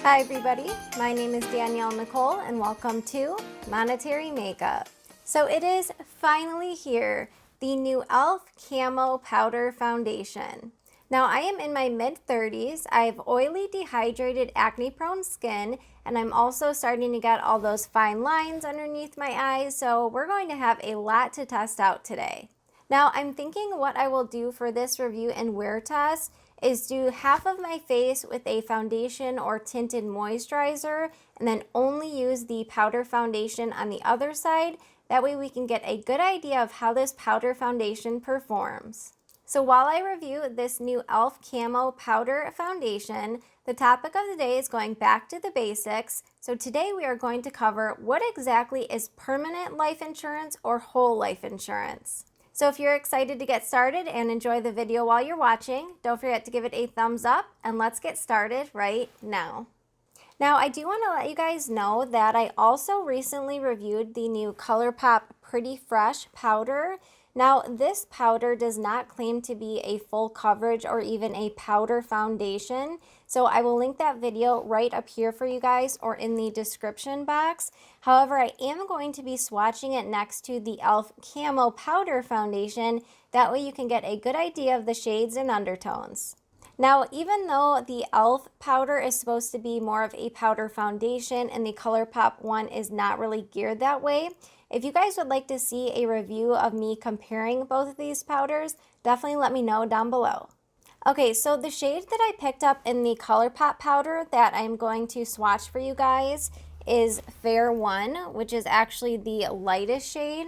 Hi everybody, my name is Danielle Nicole and welcome to Monetary Makeup. So it is finally here, the new ELF Camo Powder Foundation. Now I am in my mid-30s, I have oily, dehydrated, acne-prone skin, and I'm also starting to get all those fine lines underneath my eyes, so we're going to have a lot to test out today. Now I'm thinking what I will do for this review and wear test is do half of my face with a foundation or tinted moisturizer and then only use the powder foundation on the other side. That way we can get a good idea of how this powder foundation performs. So while I review this new ELF Camo Powder Foundation, the topic of the day is going back to the basics. So today we are going to cover what exactly is permanent life insurance or whole life insurance. So if you're excited to get started and enjoy the video while you're watching, don't forget to give it a thumbs up and let's get started right now. Now I do want to let you guys know that I also recently reviewed the new ColourPop Pretty Fresh powder. Now this powder does not claim to be a full coverage or even a powder foundation, so I will link that video right up here for you guys or in the description box. However, I am going to be swatching it next to the ELF Camo Powder Foundation. That way you can get a good idea of the shades and undertones. Now, even though the ELF powder is supposed to be more of a powder foundation and the ColourPop one is not really geared that way, if you guys would like to see a review of me comparing both of these powders, definitely let me know down below. Okay, so the shade that I picked up in the ColourPop powder that I'm going to swatch for you guys is Fair 1, which is actually the lightest shade.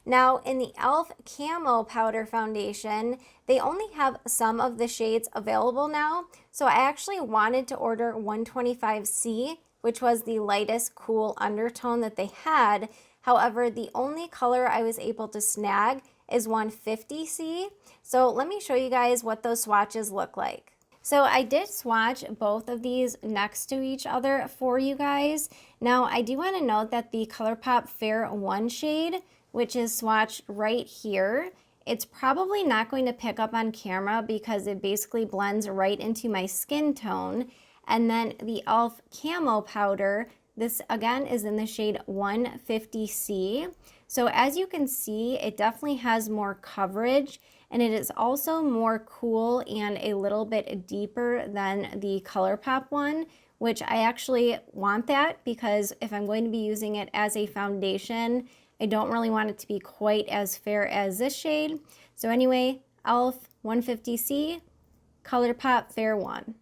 Now in the ELF Camo Powder Foundation, they only have some of the shades available now, so I actually wanted to order 125C, which was the lightest cool undertone that they had. However, the only color I was able to snag is 150C. So let me show you guys what those swatches look like. So I did swatch both of these next to each other for you guys. Now I do want to note that the ColourPop Fair 1 shade, which is swatched right here, it's probably not going to pick up on camera because it basically blends right into my skin tone. And then the ELF Camo Powder, this again is in the shade 150C. So as you can see, it definitely has more coverage and it is also more cool and a little bit deeper than the ColourPop one, which I actually want that because if I'm going to be using it as a foundation, I don't really want it to be quite as fair as this shade. So anyway, ELF 150C, ColourPop Fair 1.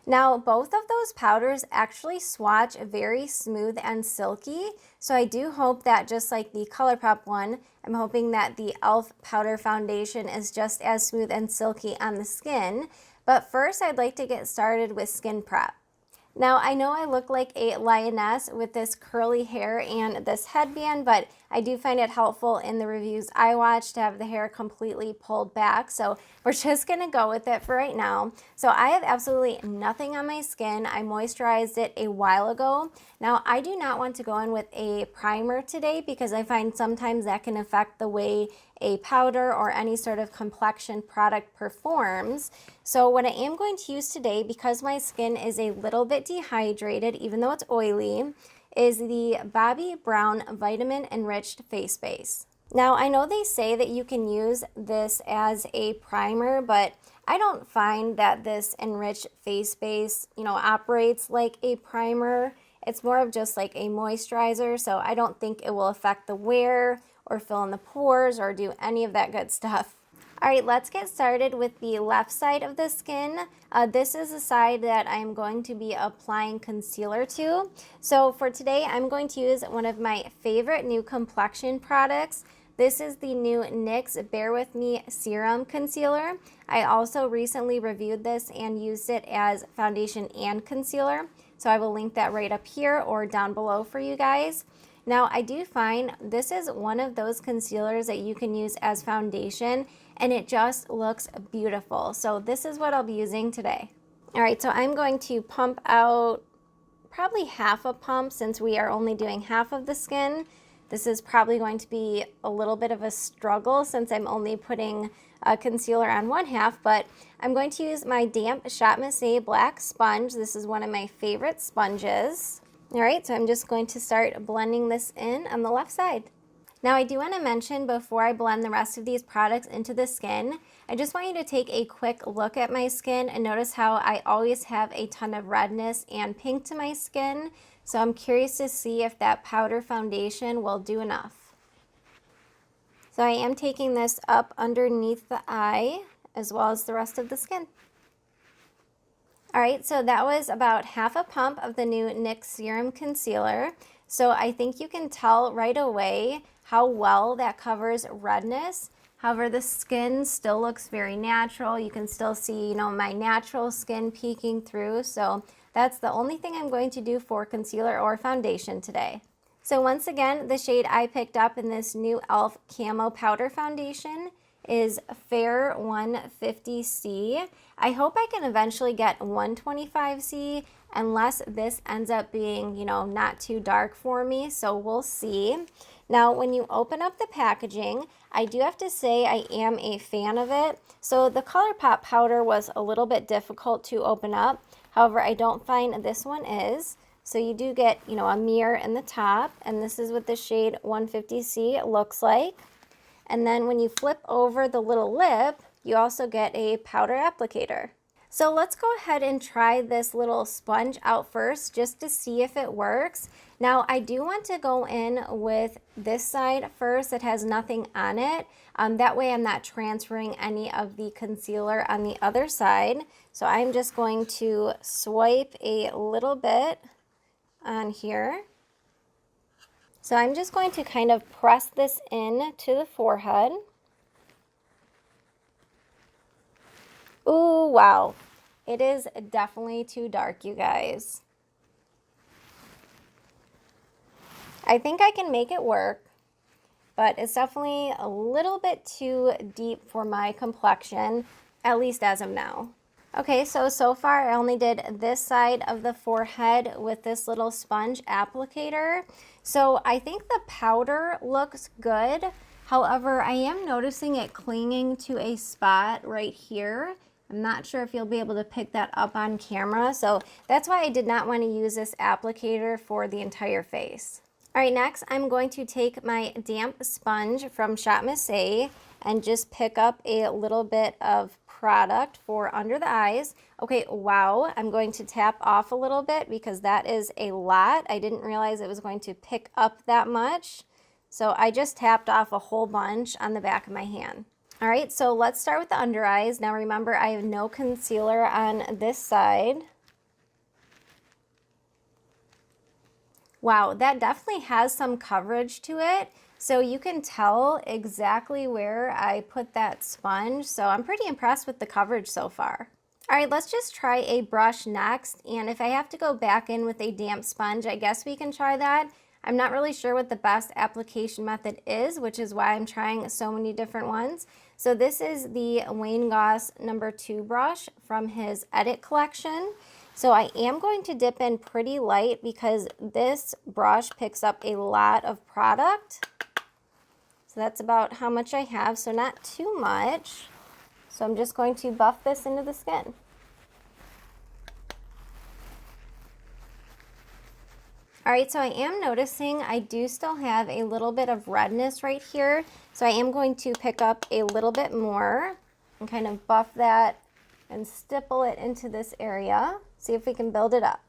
Now, both of those powders actually swatch very smooth and silky, so I do hope that just like the ColourPop one, I'm hoping that the ELF Powder Foundation is just as smooth and silky on the skin. But first, I'd like to get started with skin prep. Now, I know I look like a lioness with this curly hair and this headband, but I do find it helpful in the reviews I watch to have the hair completely pulled back, so we're just gonna go with it for right now. So I have absolutely nothing on my skin. I moisturized it a while ago. Now, I do not want to go in with a primer today because I find sometimes that can affect the way a powder or any sort of complexion product performs. So what I am going to use today, because my skin is a little bit dehydrated, even though it's oily, is the Bobbi Brown Vitamin Enriched Face Base. Now, I know they say that you can use this as a primer, but I don't find that this Enriched Face Base, operates like a primer. It's more of just like a moisturizer, so I don't think it will affect the wear or fill in the pores or do any of that good stuff. All right, let's get started with the left side of the skin. This is the side that I'm going to be applying concealer to. So for today, I'm going to use one of my favorite new complexion products. This is the new NYX Bear With Me Serum Concealer. I also recently reviewed this and used it as foundation and concealer. So I will link that right up here or down below for you guys. Now, I do find this is one of those concealers that you can use as foundation and it just looks beautiful. So this is what I'll be using today. All right, so I'm going to pump out probably half a pump since we are only doing half of the skin. This is probably going to be a little bit of a struggle since I'm only putting a concealer on one half, but I'm going to use my damp Shot Missy black sponge. This is one of my favorite sponges. All right, so I'm just going to start blending this in on the left side. Now I do want to mention before I blend the rest of these products into the skin, I just want you to take a quick look at my skin and notice how I always have a ton of redness and pink to my skin. So I'm curious to see if that powder foundation will do enough. So I am taking this up underneath the eye as well as the rest of the skin. All right, so that was about half a pump of the new NYX Serum Concealer. So I think you can tell right away how well that covers redness. However, the skin still looks very natural. You can still see, my natural skin peeking through. So that's the only thing I'm going to do for concealer or foundation today. So once again, the shade I picked up in this new ELF Camo Powder Foundation is Fair 150C. I hope I can eventually get 125C unless this ends up being, not too dark for me, so we'll see. Now, when you open up the packaging, I do have to say I am a fan of it. So the ColourPop powder was a little bit difficult to open up. However, I don't find this one is. So you do get, a mirror in the top, and this is what the shade 150C looks like. And then when you flip over the little lip, you also get a powder applicator. So let's go ahead and try this little sponge out first just to see if it works. Now I do want to go in with this side first that has nothing on it. That way I'm not transferring any of the concealer on the other side. So I'm just going to swipe a little bit on here. So I'm just going to kind of press this in to the forehead. Ooh, wow. It is definitely too dark, you guys. I think I can make it work, but it's definitely a little bit too deep for my complexion, at least as of now. Okay, so far I only did this side of the forehead with this little sponge applicator. So I think the powder looks good. However, I am noticing it clinging to a spot right here. I'm not sure if you'll be able to pick that up on camera. So that's why I did not want to use this applicator for the entire face. All right, next I'm going to take my damp sponge from Shot Missy and just pick up a little bit of product for under the eyes. Okay, wow, I'm going to tap off a little bit because that is a lot. I didn't realize it was going to pick up that much. So I just tapped off a whole bunch on the back of my hand. All right, so let's start with the under eyes. Now remember, I have no concealer on this side. Wow, that definitely has some coverage to it. So you can tell exactly where I put that sponge. So I'm pretty impressed with the coverage so far. All right, let's just try a brush next. And if I have to go back in with a damp sponge, I guess we can try that. I'm not really sure what the best application method is, which is why I'm trying so many different ones. So this is the Wayne Goss No. 2 brush from his Edit collection. So I am going to dip in pretty light because this brush picks up a lot of product. So that's about how much I have, so not too much. So I'm just going to buff this into the skin. All right, so I am noticing I do still have a little bit of redness right here. So I am going to pick up a little bit more and kind of buff that and stipple it into this area. See if we can build it up.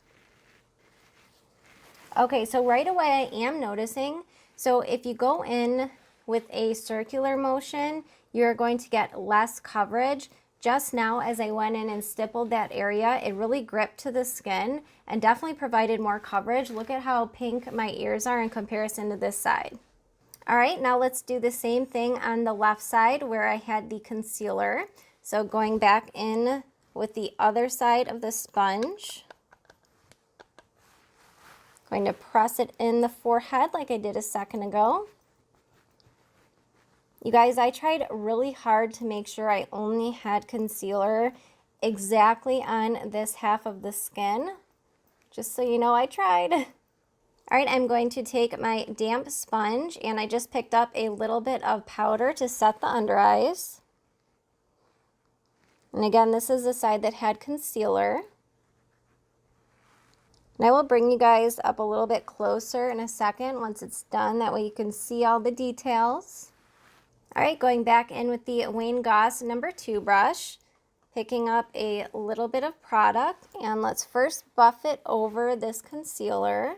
Okay, so right away I am noticing, so if you go in with a circular motion, you're going to get less coverage. Just now, as I went in and stippled that area, it really gripped to the skin and definitely provided more coverage. Look at how pink my ears are in comparison to this side. All right, now let's do the same thing on the left side where I had the concealer. So going back in with the other side of the sponge. Going to press it in the forehead like I did a second ago. You guys, I tried really hard to make sure I only had concealer exactly on this half of the skin. Just so you know, I tried. All right, I'm going to take my damp sponge, and I just picked up a little bit of powder to set the under eyes. And again, this is the side that had concealer. And I will bring you guys up a little bit closer in a second once it's done. That way you can see all the details. All right, going back in with the Wayne Goss number 2 brush, picking up a little bit of product, and let's first buff it over this concealer.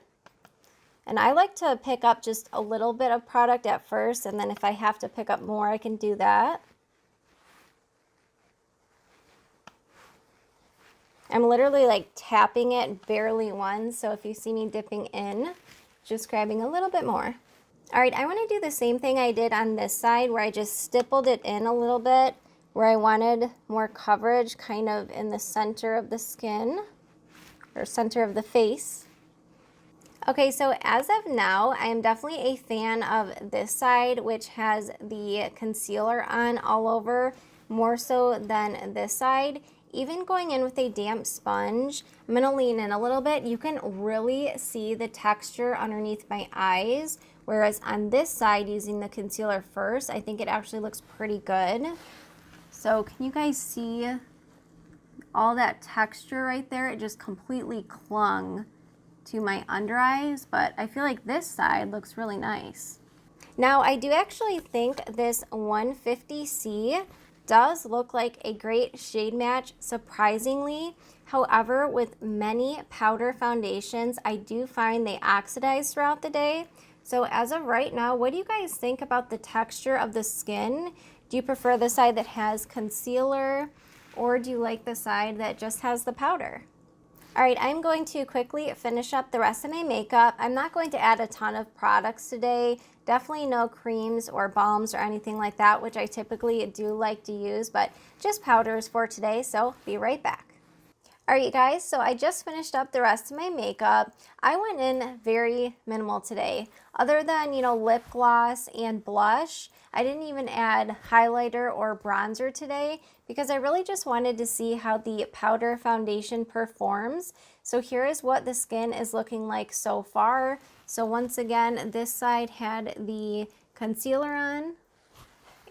And I like to pick up just a little bit of product at first, and then if I have to pick up more, I can do that. I'm literally like tapping it barely once, so if you see me dipping in, just grabbing a little bit more. All right, I want to do the same thing I did on this side where I just stippled it in a little bit, where I wanted more coverage kind of in the center of the skin, or center of the face. Okay, so as of now, I am definitely a fan of this side, which has the concealer on all over, more so than this side. Even going in with a damp sponge, I'm gonna lean in a little bit. You can really see the texture underneath my eyes, whereas on this side, using the concealer first, I think it actually looks pretty good. So can you guys see all that texture right there? It just completely clung to my under eyes, but I feel like this side looks really nice. Now, I do actually think this 150C does look like a great shade match, surprisingly. However, with many powder foundations, I do find they oxidize throughout the day. So as of right now, what do you guys think about the texture of the skin? Do you prefer the side that has concealer, or do you like the side that just has the powder? All right, I'm going to quickly finish up the rest of my makeup. I'm not going to add a ton of products today. Definitely no creams or balms or anything like that, which I typically do like to use, but just powders for today, so be right back. All right, you guys, so I just finished up the rest of my makeup. I went in very minimal today. Other than, lip gloss and blush, I didn't even add highlighter or bronzer today because I really just wanted to see how the powder foundation performs. So here is what the skin is looking like so far. So once again, this side had the concealer on,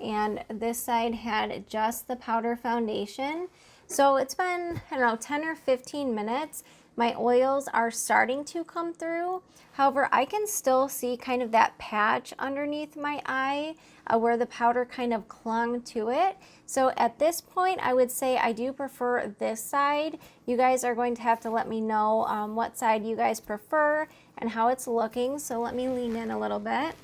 and this side had just the powder foundation. So it's been, 10 or 15 minutes. My oils are starting to come through. However, I can still see kind of that patch underneath my eye where the powder kind of clung to it. So at this point, I would say I do prefer this side. You guys are going to have to let me know what side you guys prefer and how it's looking. So let me lean in a little bit.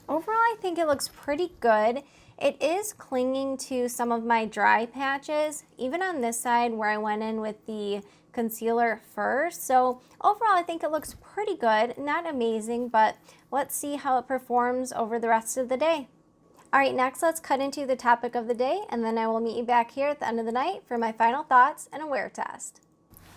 Overall, I think it looks pretty good. It is clinging to some of my dry patches, even on this side where I went in with the concealer first. So overall, I think it looks pretty good. Not amazing, but let's see how it performs over the rest of the day. All right, next let's cut into the topic of the day, and then I will meet you back here at the end of the night for my final thoughts and a wear test.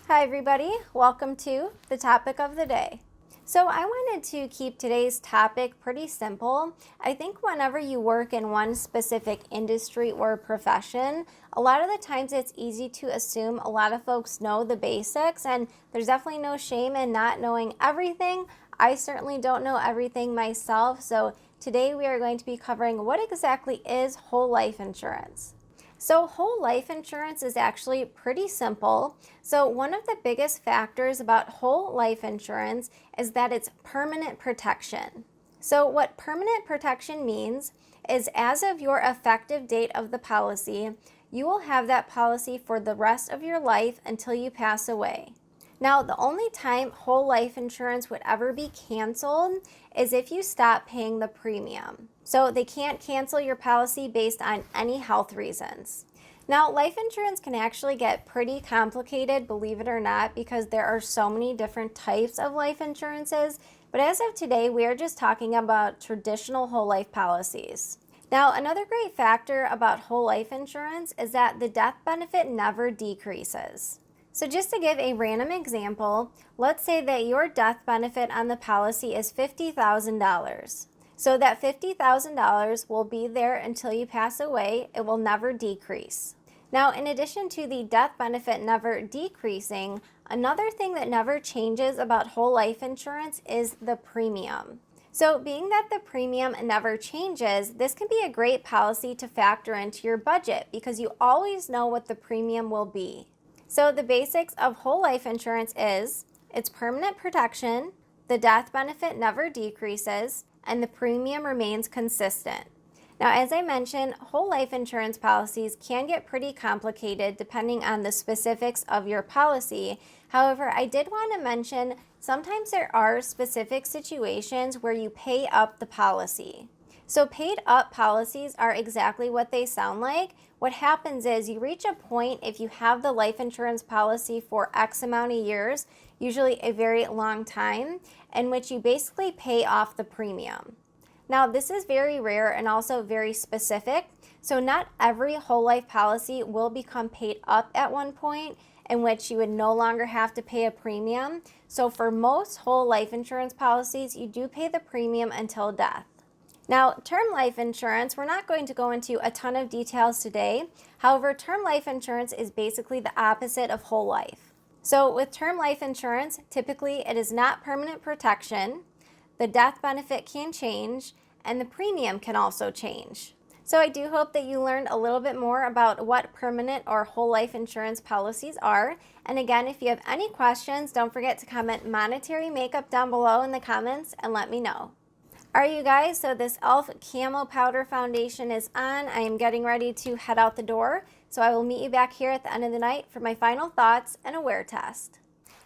Hi everybody, welcome to the topic of the day. So I wanted to keep today's topic pretty simple. I think whenever you work in one specific industry or profession, a lot of the times it's easy to assume a lot of folks know the basics, and there's definitely no shame in not knowing everything. I certainly don't know everything myself, so today we are going to be covering what exactly is whole life insurance. So whole life insurance is actually pretty simple. So one of the biggest factors about whole life insurance is that it's permanent protection. So what permanent protection means is as of your effective date of the policy, you will have that policy for the rest of your life until you pass away. Now, the only time whole life insurance would ever be canceled is if you stop paying the premium. So they can't cancel your policy based on any health reasons. Now, life insurance can actually get pretty complicated, believe it or not, because there are so many different types of life insurances. But as of today, we are just talking about traditional whole life policies. Now, another great factor about whole life insurance is that the death benefit never decreases. So just to give a random example, let's say that your death benefit on the policy is $50,000. So that $50,000 will be there until you pass away. It will never decrease. Now, in addition to the death benefit never decreasing, another thing that never changes about whole life insurance is the premium. So being that the premium never changes, this can be a great policy to factor into your budget because you always know what the premium will be. So the basics of whole life insurance is it's permanent protection, the death benefit never decreases, and the premium remains consistent. Now, as I mentioned, whole life insurance policies can get pretty complicated depending on the specifics of your policy. However, I did want to mention sometimes there are specific situations where you pay up the policy. So paid up policies are exactly what they sound like. What happens is you reach a point if you have the life insurance policy for X amount of years, usually a very long time, in which you basically pay off the premium. Now, this is very rare and also very specific, so not every whole life policy will become paid up at one point in which you would no longer have to pay a premium. So for most whole life insurance policies, you do pay the premium until death. Now, term life insurance, we're not going to go into a ton of details today. However, term life insurance is basically the opposite of whole life. So with term life insurance, typically it is not permanent protection. The death benefit can change, and the premium can also change. So I do hope that you learned a little bit more about what permanent or whole life insurance policies are. And again, if you have any questions, don't forget to comment monetary makeup down below in the comments and let me know. All right, you guys, so this ELF Camo Powder Foundation is on. I am getting ready to head out the door. So I will meet you back here at the end of the night for my final thoughts and a wear test.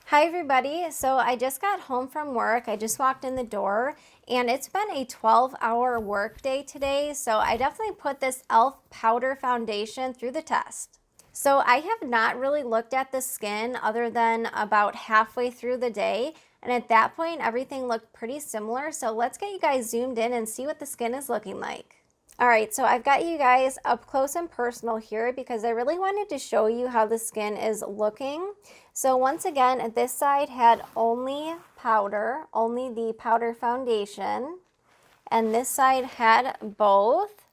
Hi everybody, so I just got home from work. I just walked in the door and it's been a 12-hour work day today, so I definitely put this ELF powder foundation through the test. So I have not really looked at the skin other than about halfway through the day, and at that point everything looked pretty similar, so let's get you guys zoomed in and see what the skin is looking like. All right, so I've got you guys up close and personal here because I really wanted to show you how the skin is looking. So once again, this side had only powder, only the powder foundation, and this side had both.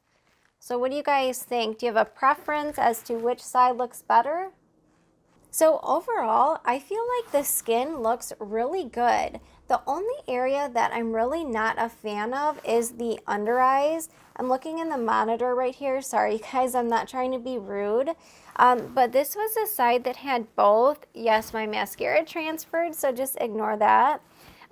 So what do you guys think? Do you have a preference as to which side looks better? So overall, I feel like the skin looks really good. The only area that I'm really not a fan of is the under eyes. I'm looking in the monitor right here. Sorry guys, I'm not trying to be rude. But this was the side that had both. Yes, my mascara transferred, so just ignore that.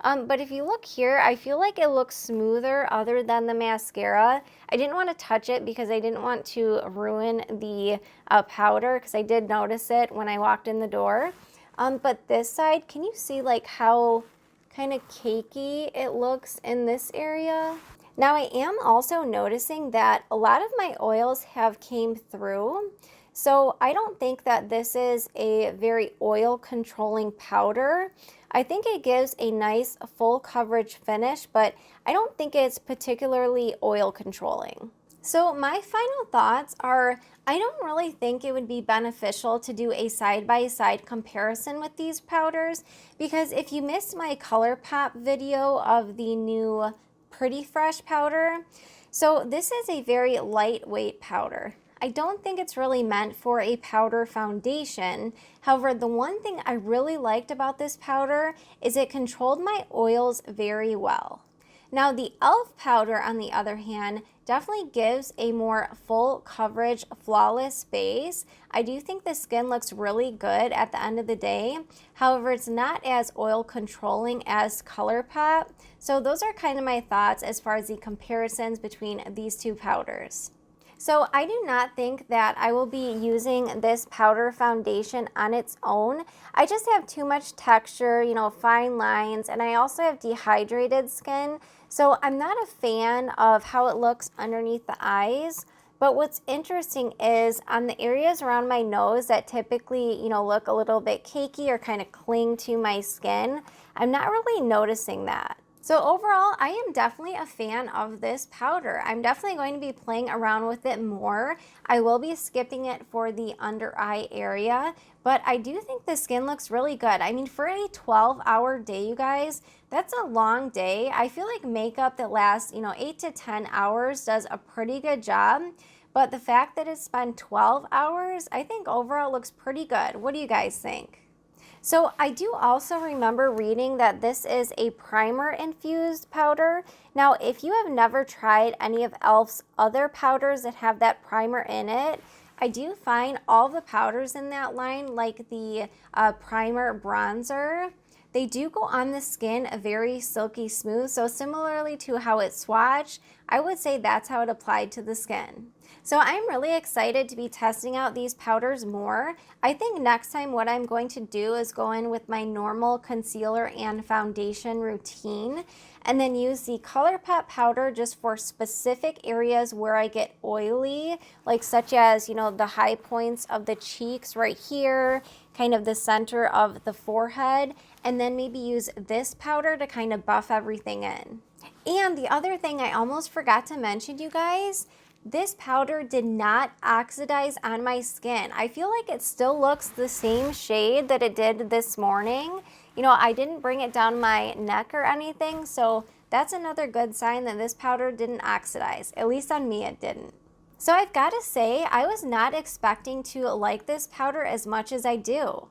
But if you look here, I feel like it looks smoother other than the mascara. I didn't want to touch it because I didn't want to ruin the powder because I did notice it when I walked in the door. But this side, can you see like how kind of cakey it looks in this area? Now I am also noticing that a lot of my oils have came through. So I don't think that this is a very oil controlling powder. I think it gives a nice full coverage finish, but I don't think it's particularly oil controlling. So my final thoughts are, I don't really think it would be beneficial to do a side-by-side comparison with these powders, because if you missed my ColourPop video of the new Pretty Fresh powder, so this is a very lightweight powder. I don't think it's really meant for a powder foundation. However, the one thing I really liked about this powder is it controlled my oils very well. Now the ELF powder, on the other hand, definitely gives a more full coverage, flawless base. I do think the skin looks really good at the end of the day. However, it's not as oil controlling as ColourPop. So those are kind of my thoughts as far as the comparisons between these two powders. So I do not think that I will be using this powder foundation on its own. I just have too much texture, you know, fine lines, and I also have dehydrated skin. So I'm not a fan of how it looks underneath the eyes. But what's interesting is on the areas around my nose that typically, you know, look a little bit cakey or kind of cling to my skin, I'm not really noticing that. So overall, I am definitely a fan of this powder. I'm definitely going to be playing around with it more. I will be skipping it for the under eye area, but I do think the skin looks really good. I mean, for a 12-hour day, you guys, that's a long day. I feel like makeup that lasts, you know, 8 to 10 hours does a pretty good job. but the fact that it's been 12 hours, I think overall looks pretty good. What do you guys think? So I do also remember reading that this is a primer infused powder. Now, if you have never tried any of ELF's other powders that have that primer in it, I do find all the powders in that line, like the primer bronzer, they do go on the skin very silky smooth. So similarly to how it's swatched, I would say that's how it applied to the skin. So I'm really excited to be testing out these powders more. I think next time what I'm going to do is go in with my normal concealer and foundation routine and then use the ColourPop powder just for specific areas where I get oily, like such as, you know, the high points of the cheeks right here, kind of the center of the forehead, and then maybe use this powder to kind of buff everything in. And the other thing I almost forgot to mention, you guys, this powder did not oxidize on my skin. I feel like it still looks the same shade that it did this morning. You know, I didn't bring it down my neck or anything, so that's another good sign that this powder didn't oxidize. At least on me, it didn't. So I've got to say, I was not expecting to like this powder as much as I do.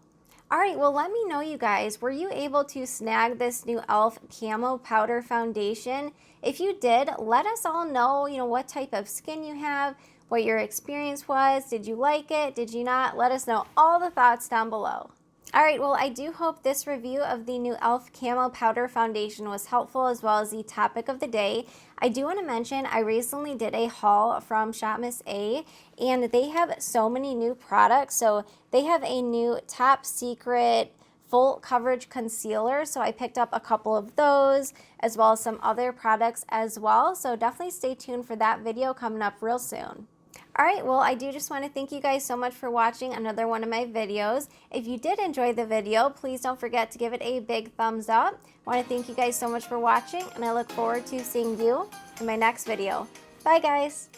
All right, well, let me know, you guys, were you able to snag this new ELF Camo Powder Foundation? If you did, let us all know, you know, what type of skin you have, what your experience was. Did you like it? Did you not? Let us know all the thoughts down below. All right, well, I do hope this review of the new ELF Camo Powder Foundation was helpful, as well as the topic of the day. I do want to mention I recently did a haul from Shop Miss A, and they have so many new products. So they have a new top secret full coverage concealer, so I picked up a couple of those, as well as some other products as well. So definitely stay tuned for that video coming up real soon. All right, well, I do just want to thank you guys so much for watching another one of my videos. If you did enjoy the video, please don't forget to give it a big thumbs up. I want to thank you guys so much for watching, and I look forward to seeing you in my next video. Bye, guys.